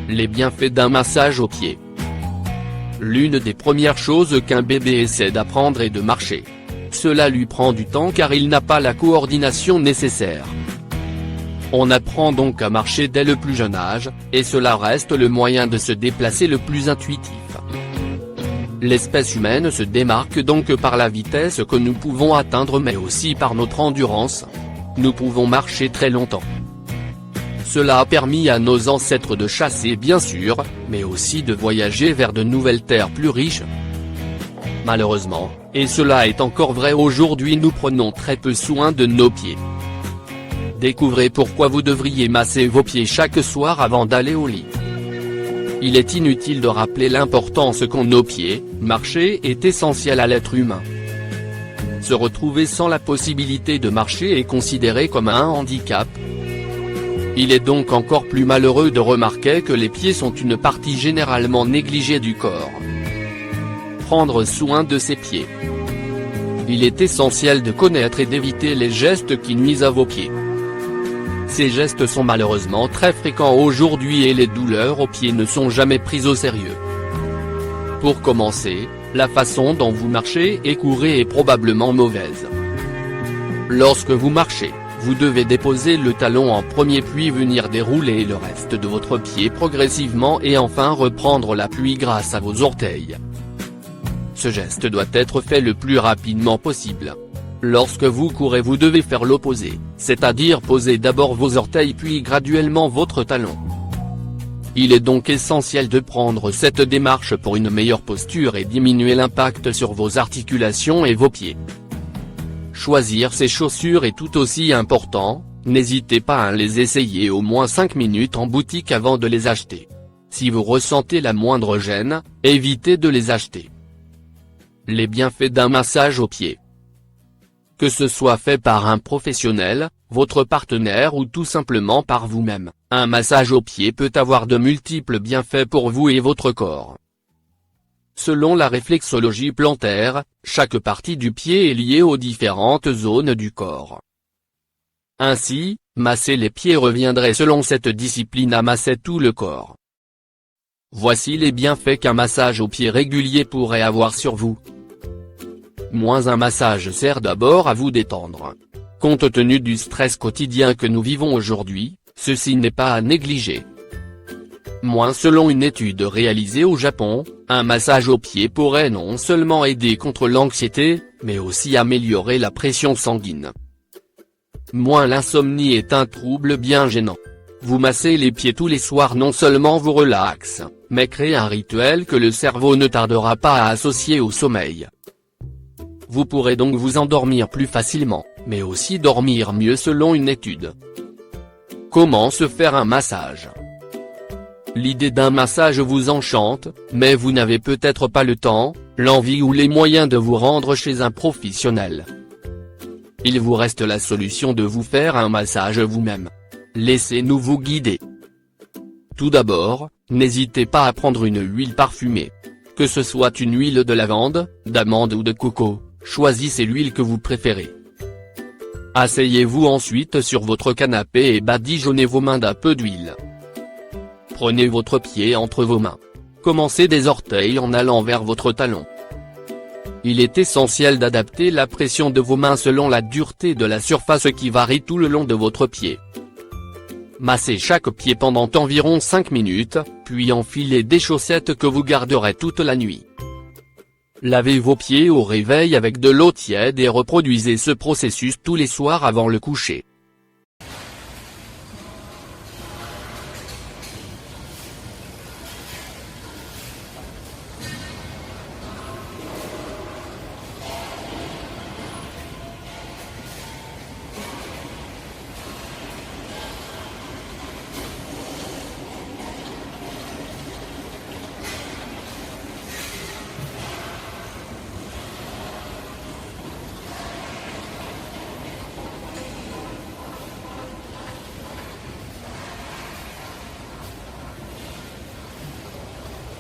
Les bienfaits d'un massage aux pieds. L'une des premières choses qu'un bébé essaie d'apprendre est de marcher. Cela lui prend du temps car il n'a pas la coordination nécessaire. On apprend donc à marcher dès le plus jeune âge, et cela reste le moyen de se déplacer le plus intuitif. L'espèce humaine se démarque donc par la vitesse que nous pouvons atteindre mais aussi par notre endurance. Nous pouvons marcher très longtemps. Cela a permis à nos ancêtres de chasser bien sûr, mais aussi de voyager vers de nouvelles terres plus riches. Malheureusement, et cela est encore vrai aujourd'hui, nous prenons très peu soin de nos pieds. Découvrez pourquoi vous devriez masser vos pieds chaque soir avant d'aller au lit. Il est inutile de rappeler l'importance qu'ont nos pieds. Marcher est essentiel à l'être humain. Se retrouver sans la possibilité de marcher est considéré comme un handicap. Il est donc encore plus malheureux de remarquer que les pieds sont une partie généralement négligée du corps. Prendre soin de ses pieds. Il est essentiel de connaître et d'éviter les gestes qui nuisent à vos pieds. Ces gestes sont malheureusement très fréquents aujourd'hui et les douleurs aux pieds ne sont jamais prises au sérieux. Pour commencer, la façon dont vous marchez et courez est probablement mauvaise. Lorsque vous marchez, vous devez déposer le talon en premier puis venir dérouler le reste de votre pied progressivement et enfin reprendre l'appui grâce à vos orteils. Ce geste doit être fait le plus rapidement possible. Lorsque vous courez vous devez faire l'opposé, c'est-à-dire poser d'abord vos orteils puis graduellement votre talon. Il est donc essentiel de prendre cette démarche pour une meilleure posture et diminuer l'impact sur vos articulations et vos pieds. Choisir ses chaussures est tout aussi important, n'hésitez pas à les essayer au moins 5 minutes en boutique avant de les acheter. Si vous ressentez la moindre gêne, évitez de les acheter. Les bienfaits d'un massage aux pieds. Que ce soit fait par un professionnel, votre partenaire ou tout simplement par vous-même, un massage aux pieds peut avoir de multiples bienfaits pour vous et votre corps. Selon la réflexologie plantaire, chaque partie du pied est liée aux différentes zones du corps. Ainsi, masser les pieds reviendrait selon cette discipline à masser tout le corps. Voici les bienfaits qu'un massage aux pieds régulier pourrait avoir sur vous. Un massage sert d'abord à vous détendre. Compte tenu du stress quotidien que nous vivons aujourd'hui, ceci n'est pas à négliger. Selon une étude réalisée au Japon, un massage aux pieds pourrait non seulement aider contre l'anxiété, mais aussi améliorer la pression sanguine. L'insomnie est un trouble bien gênant. Vous masser les pieds tous les soirs non seulement vous relaxe, mais crée un rituel que le cerveau ne tardera pas à associer au sommeil. Vous pourrez donc vous endormir plus facilement, mais aussi dormir mieux selon une étude. Comment se faire un massage ? L'idée d'un massage vous enchante, mais vous n'avez peut-être pas le temps, l'envie ou les moyens de vous rendre chez un professionnel. Il vous reste la solution de vous faire un massage vous-même. Laissez-nous vous guider. Tout d'abord, n'hésitez pas à prendre une huile parfumée. Que ce soit une huile de lavande, d'amande ou de coco, choisissez l'huile que vous préférez. Asseyez-vous ensuite sur votre canapé et badigeonnez vos mains d'un peu d'huile. Prenez votre pied entre vos mains. Commencez des orteils en allant vers votre talon. Il est essentiel d'adapter la pression de vos mains selon la dureté de la surface qui varie tout le long de votre pied. Massez chaque pied pendant environ 5 minutes, puis enfilez des chaussettes que vous garderez toute la nuit. Lavez vos pieds au réveil avec de l'eau tiède et reproduisez ce processus tous les soirs avant le coucher.